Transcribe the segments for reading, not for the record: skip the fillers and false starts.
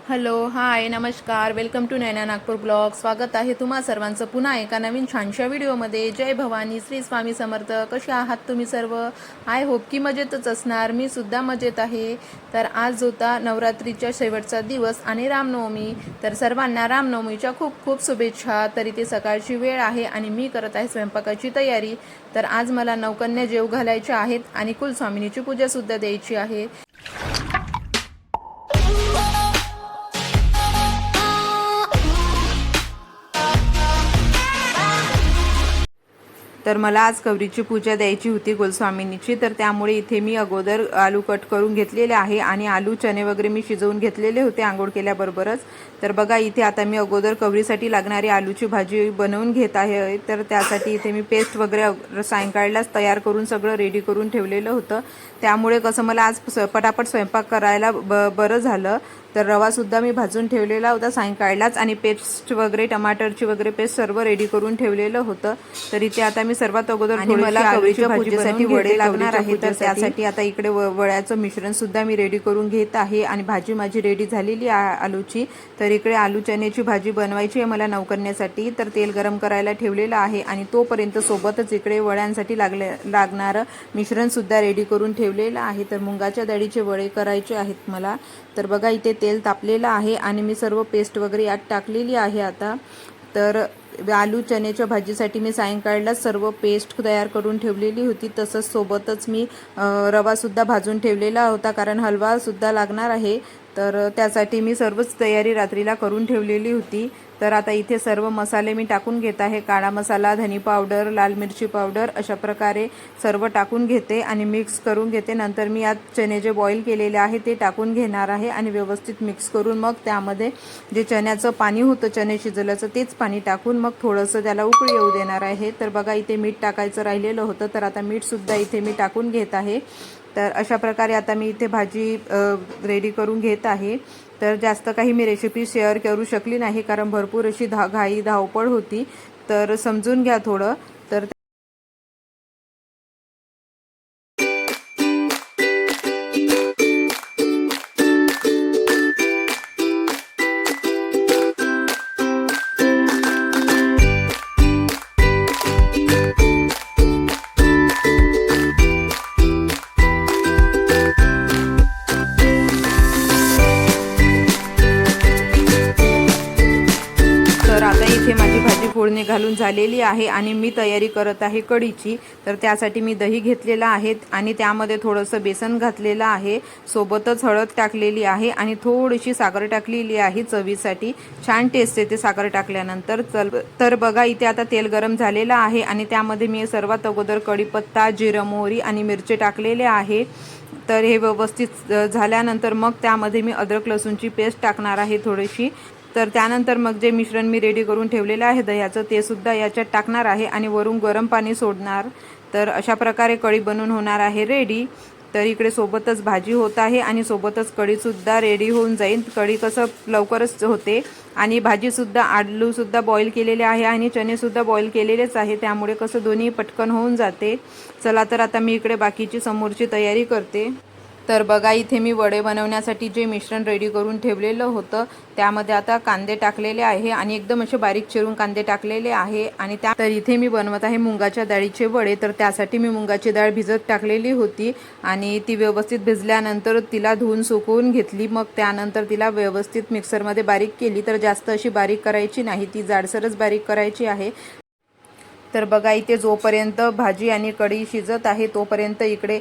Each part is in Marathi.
हॅलो, हाय, नमस्कार. Welcome to Naina Nagpur blog. स्वागत आहे तुम्हा सर्वांचं पुन्हा एका नवीन छानशा व्हिडिओमध्ये. जय भवानी, श्री स्वामी समर्थ. कसे आहात तुम्ही सर्व? आय होप की मजेतच असणार. मी सुद्धा मजेत आहे. तर आज होता नवरात्रीचा शेवटचा दिवस आणि रामनवमी. तर सर्वांना रामनवमीच्या खूप खूप शुभेच्छा. तरी ते सकाळची वेळ आहे आणि मी करत आहे स्वयंपाकाची तयारी. तर आज मला नवकन्या जेव घालायच्या आहेत आणि कुलस्वामिनीची पूजासुद्धा द्यायची आहे. तर मला आज गौरीची पूजा द्यायची होती कुलस्वामिनीची. तर त्यामुळे इथे मी अगोदर आलू कट करून घेतलेले आहे आणि आलू चणे वगैरे मी शिजवून घेतलेले होते आंघोळ केल्याबरोबरच. तर बघा इथे आता मी अगोदर गौरीसाठी लागणारी आलूची भाजी बनवून घेत आहे. तर त्यासाठी इथे मी पेस्ट वगैरे सायंकाळलाच तयार करून सगळं रेडी करून ठेवलेलं होतं. त्यामुळे कसं मला आज पटापट स्वयंपाक करायला बरं झालं. तर रवासुद्धा मी भाजून ठेवलेला होता सायंकाळलाच आणि पेस्ट वगैरे टमाटरची वगैरे पेस्ट सर्व रेडी करून ठेवलेलं होतं. तर इथे आता मी सर्वात अगोदर आणि मला गौरीच्या भाजीसाठी वडे लागणार आहे. तर त्यासाठी आता इकडे वड्याचं मिश्रण सुद्धा मी रेडी करून घेत आहे आणि भाजी माझी रेडी झालेली आहे आलूची. तर इकडे आलू चण्याची भाजी बनवायची आहे मला नवकन्यासाठी. तर तेल गरम करायला ठेवलेलं आहे आणि तोपर्यंत सोबतच इकडे वड्यांसाठी लागणारं मिश्रण सुद्धा रेडी करून ठेवलेलं आहे. तर मुंगाच्या डाळीचे वडे करायचे आहेत मला. तर बघा इथे तेल तापलेलं आहे आणि मी सर्व पेस्ट वगैरे यात टाकलेली आहे आता. तर आलू चण्याच्या भाजीसाठी मी सायंकाळलाच सर्व पेस्ट तयार करून ठेवलेली होती. तसंच सोबतच मी रवासुद्धा भाजून ठेवलेला होता कारण हलवासुद्धा लागणार आहे. तर त्यासाठी मी सर्वच तयारी रात्रीला करून ठेवलेली होती. तर आता इथे सर्व मसाले मी टाकून घेत आहे. काळा मसाला, धनी पावडर, लाल मिरची पावडर अशा प्रकारे सर्व टाकून घेते आणि मिक्स करून घेते. नंतर मी यात चणे जे बॉईल केलेले आहे ते टाकून घेणार आहे आणि व्यवस्थित मिक्स करून मग त्यामध्ये जे चण्याचं पाणी होतं चणे शिजल्याचं तेच पाणी टाकून मग थोडंसं त्याला उकळी येऊ देणार आहे. तर बघा इथे मीठ टाकायचं राहिलेलं होतं. तर आता मीठसुद्धा इथे मी टाकून घेत आहे. तर अशा प्रकारे आता मी इथे भाजी रेडी करून घेत आहे. तर जास्त काही मी रेसिपी शेअर करू शकली नाही कारण भरपूर अशी घाई धावपळ होती. तर समजून घ्या थोडं. तर आता इथे माझी भाजी फोडणी घालून झालेली आहे आणि मी तयारी करत आहे कढीची. तर त्यासाठी मी दही घेतलेला आहे आणि त्यामध्ये थोडंसं बेसन घातलेलं आहे. सोबतच हळद टाकलेली आहे आणि थोडीशी साखर टाकलेली आहे चवीसाठी. छान टेस्ट येते साखर टाकल्यानंतर. तर बघा इथे आता तेल गरम झालेलं आहे आणि त्यामध्ये मी सर्वात अगोदर कढीपत्ता, जिरं, मोहरी आणि मिरची टाकलेले आहे. तर हे व्यवस्थित झाल्यानंतर मग त्यामध्ये मी अद्रक लसूणची पेस्ट टाकणार आहे थोडीशी. तर त्यानंतर मग जे मिश्रण मी रेडी करून ठेवलेलं आहे दह्याचं ते सुद्धा याच्यात टाकणार आहे आणि वरून गरम पाणी सोडणार. तर अशा प्रकारे कढी बनवून होणार आहे रेडी. तर इकडे सोबतच भाजी होत आहे आणि सोबतच कढीसुद्धा रेडी होऊन जाईल. कढी कसं लवकरच होते आणि भाजीसुद्धा आलूसुद्धा बॉईल केलेले आहे आणि चणेसुद्धा बॉईल केलेलेच आहे. त्यामुळे कसं दोन्ही पटकन होऊन जाते. चला तर आता मी इकडे बाकीची समोरची तयारी करते. तर बघा इथे मी वडे बनवण्यासाठी जे मिश्रण रेडी करून ठेवलेलं होतं त्यामध्ये आता कांदे टाकलेले आहे आणि एकदम असे बारीक चिरून कांदे टाकलेले आहे. आणि तर इथे मी बनवत आहे मुंगाच्या डाळीचे वडे. तर त्यासाठी मी मुंगाची डाळ भिजत टाकलेली होती आणि ती व्यवस्थित भिजल्यानंतर तिला धुवून सुकवून घेतली. मग त्यानंतर तिला व्यवस्थित मिक्सरमध्ये बारीक केली. तर जास्त अशी बारीक करायची नाही, ती जाडसरच बारीक करायची आहे. तर बघा इथे जोपर्यंत भाजी आणि कढी शिजत आहे तोपर्यंत इकडे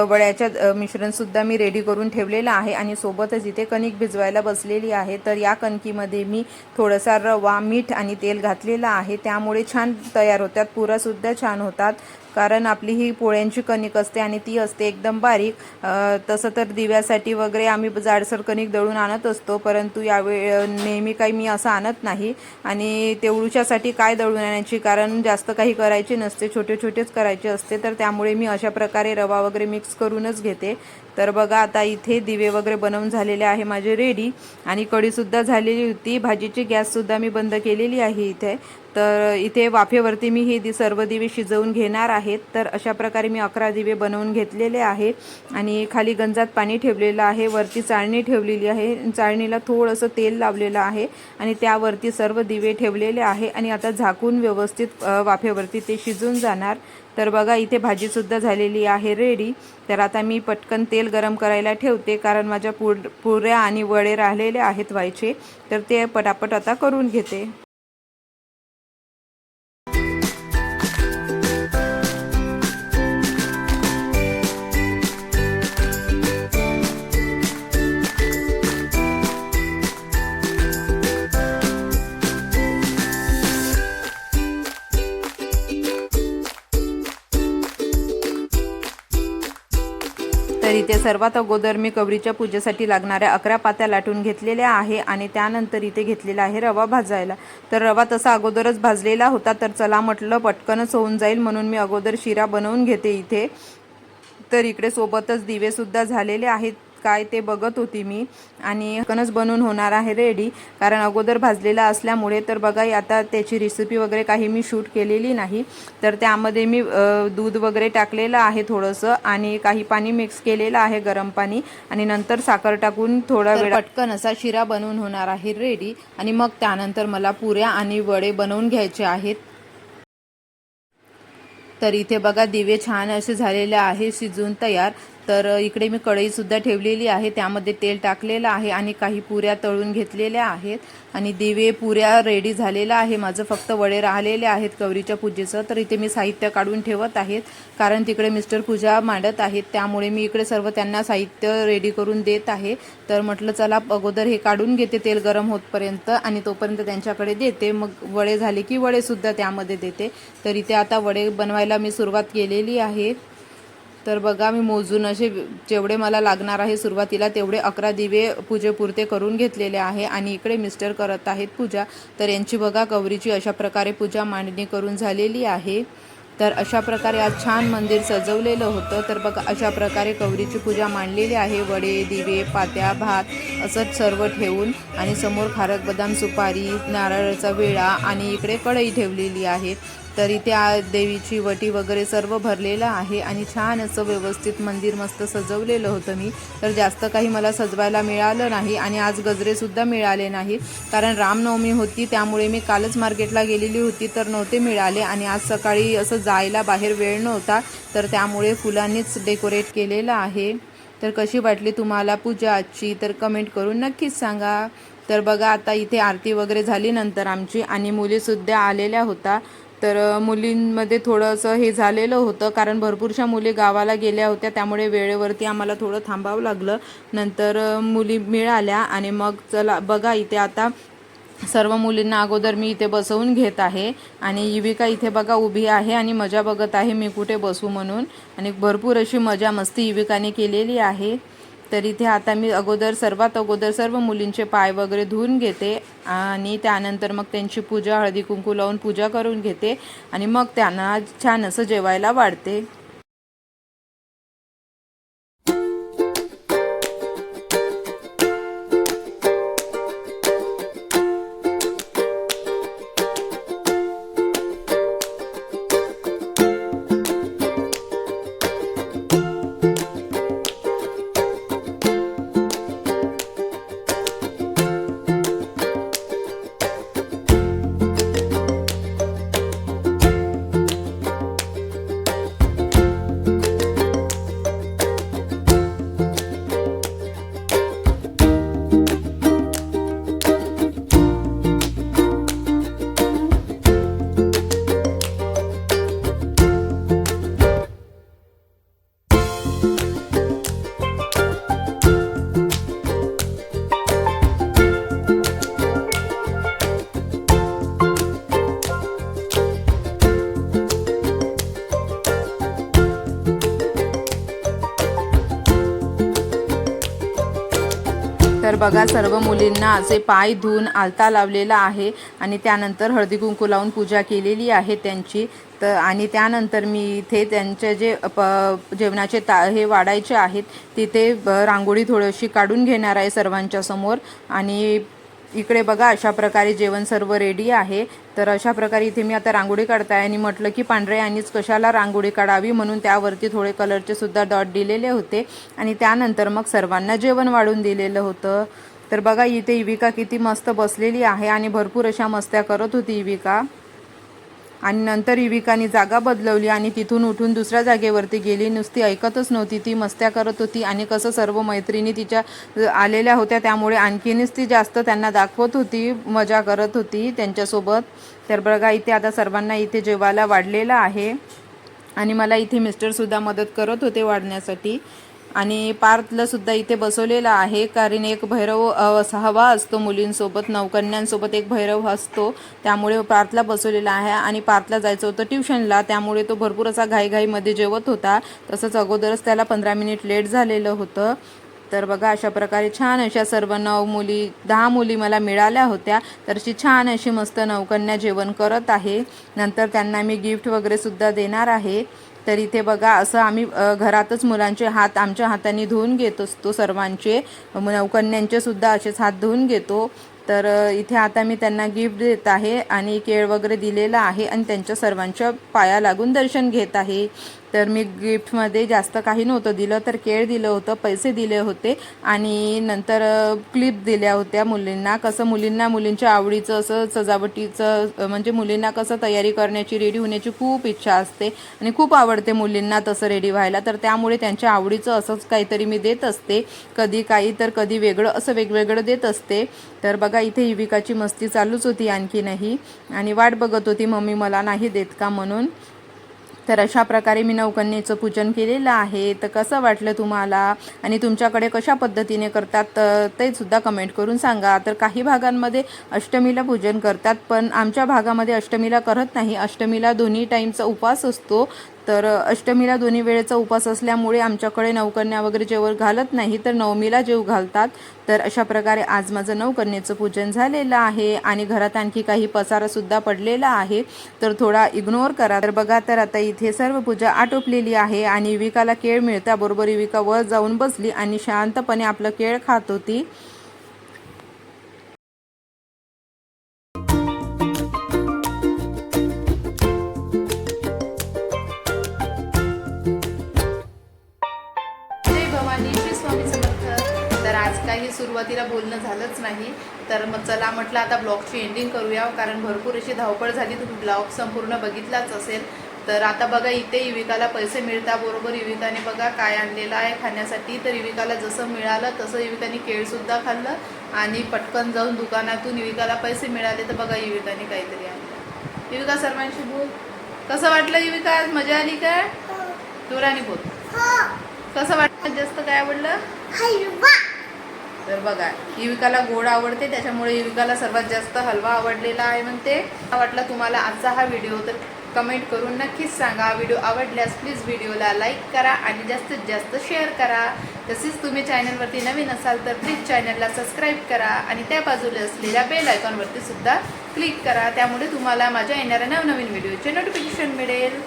वड्याच्या मिश्रणसुद्धा मी रेडी करून ठेवलेलं आहे आणि सोबतच इथे कणिक भिजवायला बसलेली आहे. तर या कणकीमध्ये मी थोडासा रवा, मीठ आणि तेल घातलेलं आहे. त्यामुळे छान तयार होतात, पुऱ्यासुद्धा छान होतात. कारण आपली ही पोळ्यांची कणिक असते आणि ती असते एकदम बारीक. तसं तर दिव्यासाठी वगैरे आम्ही जाडसर कणिक दळून आणत असतो, परंतु नेहमी काही मी असं आणत नाही. आणि तेवढूच्यासाठी काय दळून आणायची, कारण जास्त काही करायचे नसते, छोटे छोटेच करायचे असते. तर त्यामुळे मी अशा प्रकारे रवा वगैरे मिक्स करूनच घेते. तर बघा आता इथे दिवे वगैरे बनवून झालेले आहे माझे रेडी आणि कढीसुद्धा झालेली होती। भाजीची गॅससुद्धा मी बंद केलेली आहे इथे। तर इथे वाफेवरती मी हे सर्व दिवे शिजवून घेणार आहेत। तर अशा प्रकारे मी 11 दिवे बनवून घेतलेले आहे आणि खाली गंजात पाणी ठेवलेलं आहे, वरती चाळणी ठेवलेली आहे, चाळणीला थोडंसं तेल लावलेलं आहे आणि त्यावरती सर्व दिवे ठेवलेले आहे आणि आता झाकून व्यवस्थित वाफेवरती ते शिजून जाणार। तर बघा इथे भाजीसुद्धा झालेली आहे रेडी। तर आता मी पटकन तेल गरम करायला ठेवते, कारण माझ्या पुऱ्या आणि वडे राहिलेले आहेत व्हायचे, तर ते पटापट आता करून घेते। तर इथे सर्वात अगोदर मी गौरीच्या पूजेसाठी लागणाऱ्या 11 पात्या लाटून घेतलेल्या आहे आणि त्यानंतर इथे घेतलेला आहे रवा भाजायला। तर रवा तसा अगोदरच भाजलेला होता, तर चला म्हटलं पटकनच होऊन जाईल म्हणून मी अगोदर शिरा बनवून घेते इथे। तर इकडे सोबतच दिवे सुद्धा झालेले आहेत काय ते बघत होती मी आणि कणस बनवून होणार आहे रेडी, कारण अगोदर भाजलेला असल्यामुळे। तर बघा आता त्याची रेसिपी वगैरे काही मी शूट केलेली नाही, तर त्यामध्ये मी दूध वगैरे टाकलेलं आहे थोडंसं आणि काही पाणी मिक्स केलेलं आहे गरम पाणी आणि नंतर साखर टाकून थोडा वेळ पटकन असा शिरा बनवून होणार आहे रेडी। आणि मग त्यानंतर मला पुऱ्या आणि वडे बनवून घ्यायचे आहेत। तर इथे बघा दिवे छान असे झालेले आहे शिजून तयार। तर इकडे मी कढईसुद्धा ठेवलेली आहे, त्यामध्ये तेल टाकलेलं आहे आणि काही पुऱ्या तळून घेतलेल्या आहेत आणि दिवे पुऱ्या रेडी झालेला आहे माझं, फक्त वडे राहिलेले आहेत गौरीच्या पूजेचं। तर इथे मी साहित्य काढून ठेवत आहेत, कारण तिकडे मिस्टर पूजा मांडत आहेत, त्यामुळे मी इकडे सर्व त्यांना साहित्य रेडी करून देत आहे। तर म्हटलं चला अगोदर हे काढून घेते तेल गरम होतपर्यंत आणि तोपर्यंत त्यांच्याकडे देते, मग वडे झाले की वडेसुद्धा त्यामध्ये देते। तर इथे आता वडे बनवायला मी सुरुवात केलेली आहे। तर बघा मी मोजून असे जेवढे मला लागणार आहे सुरुवातीला तेवढे 11 दिवे पूजेपुरते करून घेतलेले आहे आणि इकडे मिस्टर करत आहेत पूजा। तर यांची बघा गौरीची अशा प्रकारे पूजा मांडणी करून झालेली आहे। तर अशा प्रकारे आज छान मंदिर सजवलेलं होतं। तर बघा अशा प्रकारे गौरीची पूजा मांडलेली आहे, वडे, दिवे, पात्या, भात असंच सर्व ठेवून आणि समोर खारक बदाम, सुपारी, नारळाचा विळा आणि इकडे कढई ठेवलेली आहे। तर इथे देवीची वटी वगैरे सर्व भरलेलं आहे आणि छान असं व्यवस्थित मंदिर मस्त सजवलेलं होतं मी। तर जास्त काही मला सजवायला मिळालं नाही आणि आज गजरेसुद्धा मिळाले नाही, कारण रामनवमी होती त्यामुळे मी कालच मार्केटला गेलेली होती तर नव्हते मिळाले आणि आज सकाळी असं जायला बाहेर वेळ नव्हता, तर त्यामुळे फुलांनीच डेकोरेट केलेलं आहे। तर कशी वाटली तुम्हाला पूजा आजची, तर कमेंट करून नक्कीच सांगा। तर बघा आता इथे आरती वगैरे झाली नंतर आमची आणि मुलीसुद्धा आलेल्या होत्या। तर मुलींमध्ये थोडंसं हे झालेलं होतं, कारण भरपूरशा मुली गावाला गेल्या होत्या, त्यामुळे वेळेवरती आम्हाला थोडं थांबावं लागलं। नंतर मुली मिळाल्या आणि मग चला बघा इथे आता सर्व मुलींना अगोदर मी इथे बसवून घेत आहे आणि युविका इथे बघा उभी आहे आणि मजा बघत आहे मी कुठे बसू म्हणून, आणि भरपूर अशी मजा मस्ती युविकाने केलेली आहे। तर इथे आता मी सर्वात अगोदर सर्व मुलींचे पाय वगैरे धुवून घेते आणि त्यानंतर मग त्यांची पूजा हळदी कुंकू लावून पूजा करून घेते आणि मग त्यांना छान असं जेवायला वाढते। तर बघा सर्व मुलींना असे पाय धुवून आलता लावलेला आहे आणि त्यानंतर हळदी कुंकू लावून पूजा केलेली आहे त्यांची। तर आणि त्यानंतर मी इथे त्यांचे जे जेवणाचे हे वाढायचे आहेत तिथे रांगोळी थोडीशी काढून घेणार आहे सर्वांच्या समोर। आणि इकडे बघा अशा प्रकारे जेवण सर्व रेडी आहे। तर अशा प्रकारे इथे मी आता रांगोळी काढताय आणि म्हटलं की पांढऱ्या यांनीच कशाला रांगोळी काढावी म्हणून त्यावरती थोडे कलरचे सुद्धा डॉट दिलेले होते आणि त्यानंतर मग सर्वांना जेवण वाढून दिलेलं होतं। तर बघा इथे युविका किती मस्त बसलेली आहे आणि भरपूर अशा मस्त्या करत होती युविका। आणि नंतर युविकाने जागा बदलवली आणि तिथून उठून दुसऱ्या जागेवरती गेली, नुसती ऐकतच नव्हती, ती मस्त्या करत होती। आणि कसं सर्व मैत्रिणी तिच्या आलेल्या होत्या त्यामुळे आणखीनच ती जास्त त्यांना दाखवत होती, मजा करत होती त्यांच्यासोबत। तर बघा इथे आता सर्वांना इथे जेवायला वाढलेलं आहे आणि मला इथे मिस्टरसुद्धा मदत करत होते वाढण्यासाठी। आणि पार्थला सुद्धा इथे बसवलेला आहे कारण एक भैरव हवा असतो मुलींसोबत, नवकन्यांसोबत एक भैरव असतो, त्यामुळे पार्थला बसवलेला आहे। आणि पार्थला जायचं होतं ट्युशनला त्यामुळे तो भरपूर असा घाईघाईमध्ये जेवत होता, तसंच अगोदरच त्याला 15 मिनिट लेट झालेलं होतं। तर बघा अशा प्रकारे छान अशा सर्व 10 मुली मला मिळाल्या होत्या। तर अशी छान अशी मस्त नवकन्या जेवण करत आहे। नंतर त्यांना मी गिफ्ट वगैरे सुद्धा देणार आहे। तर इथे बघा असं आम्ही घरातच मुलांचे हात आमच्या हाताने धुवून घेत असतो, सर्वांचे नवकन्यांचे सुद्धा असेच हात धुवून घेतो। तर इथे आता मी त्यांना गिफ्ट देत आहे आणि केळ वगैरे दिलेला आहे आणि त्यांच्या सर्वांच्या पाया लागून दर्शन घेत आहे। तर मी गिफ्टमध्ये जास्त काही नव्हतं दिलं, तर केळ दिलं होतं, पैसे दिले होते आणि नंतर क्लिप दिल्या होत्या मुलींना। कसं मुलींच्या आवडीचं असं सजावटीचं म्हणजे मुलींना कसं तयारी करण्याची, रेडी होण्याची खूप इच्छा असते आणि खूप आवडते मुलींना तसं रेडी व्हायला, तर त्यामुळे त्यांच्या आवडीचं असंच काहीतरी मी देत असते, कधी काही तर कधी वेगळं, असं वेगवेगळं देत असते। तर बघा इथे युविकाची मस्ती चालूच होती आणखीनही आणि वाट बघत होती मम्मी मला नाही देत का म्हणून। तर अशा प्रकारे मी नवकन्येचं पूजन केलेलं आहे। तर कसं वाटलं तुम्हाला आणि तुमच्याकडे कशा पद्धतीने करतात ते सुद्धा कमेंट करून सांगा। तर काही भागांमध्ये अष्टमीला पूजन करतात, पण आमच्या भागामध्ये अष्टमीला करत नाही, अष्टमीला दोन्ही टाईमचा उपवास असतो। तर अष्टमीला दोन्ही वेळेचा उपवास असल्यामुळे आमच्याकडे नवकन्या वगैरे जेवण घालत नाही, तर नवमीला जेव घालतात। तर अशा प्रकारे आज माझं नवकन्येचं पूजन झालेलं आहे आणि घरात आणखी काही पसारासुद्धा पडलेला आहे, तर थोडा इग्नोर करा। तर बघा तर आता इथे सर्व पूजा आटोपलेली आहे आणि युविकाला केळ मिळताबरोबर युविका वर जाऊन बसली आणि शांतपणे आपलं केळ खात होती। श्री स्वामी समर्थ। तर आज काही सुरुवातीला बोलणं झालंच नाही, तर मग चला म्हटलं आता ब्लॉगची एंडिंग करूया, कारण भरपूर अशी धावपळ झाली, तुम्ही ब्लॉग संपूर्ण बघितलाच असेल। तर आता बघा इथे युविकाला पैसे मिळताबरोबर युविकाने बघा काय आणलेलं आहे खाण्यासाठी। तर युविकाला जसं मिळालं तसं युविकाने केळसुद्धा खाल्लं आणि पटकन जाऊन दुकानातून युविकाला पैसे मिळाले तर बघा युविकाने काहीतरी आणलं। युविका सर्वांशी बोल, कसं वाटलं युविका, आज मजा आली काय? जोराने बोल, कसं वाटलं, जास्त काय आवडलं? तर बघा युविकाला गोड आवडते, त्याच्यामुळे युविकाला सर्वात जास्त हलवा आवडलेला आहे म्हणते। वाटला तुम्हाला आजचा हा व्हिडिओ तर कमेंट करून नक्कीच सांगा। व्हिडिओ आवडल्यास प्लीज व्हिडिओला लाईक करा आणि जास्तीत जास्त शेअर करा। तसेच तुम्ही चॅनलवरती नवीन असाल तर प्लीज चॅनलला सबस्क्राईब करा आणि त्या बाजूला असलेल्या बेल आयकॉनवरती सुद्धा क्लिक करा, त्यामुळे तुम्हाला माझ्या येणाऱ्या नवनवीन व्हिडिओचे नोटिफिकेशन मिळेल।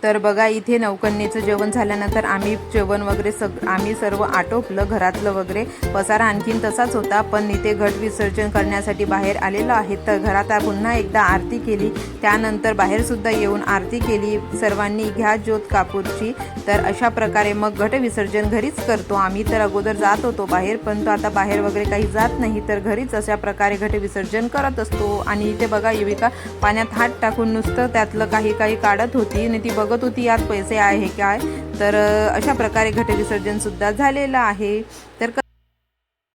तर बघा इथे नवकन्येचं जेवण झाल्यानंतर आम्ही जेवण वगैरे आम्ही सर्व आटोपलं, घरातलं वगैरे पसारा आणखीन तसाच होता, पण इथे घट विसर्जन करण्यासाठी बाहेर आलेलो आहे। तर घरात पुन्हा एकदा आरती केली, त्यानंतर बाहेरसुद्धा येऊन आरती केली, सर्वांनी घ्या ज्योत कापूरची। तर अशा प्रकारे मग घट विसर्जन घरीच करतो आम्ही। तर अगोदर जात होतो बाहेर, पण तो आता बाहेर वगैरे काही जात नाही, तर घरीच अशा प्रकारे घट विसर्जन करत असतो। आणि इथे बघा युविका पाण्यात हात टाकून नुसतं त्यातलं काही काढत होती आणि ती बघत होती यात पैसे आहे काय। तर अशा प्रकारे घट विसर्जन सुद्धा झालेलं आहे। तर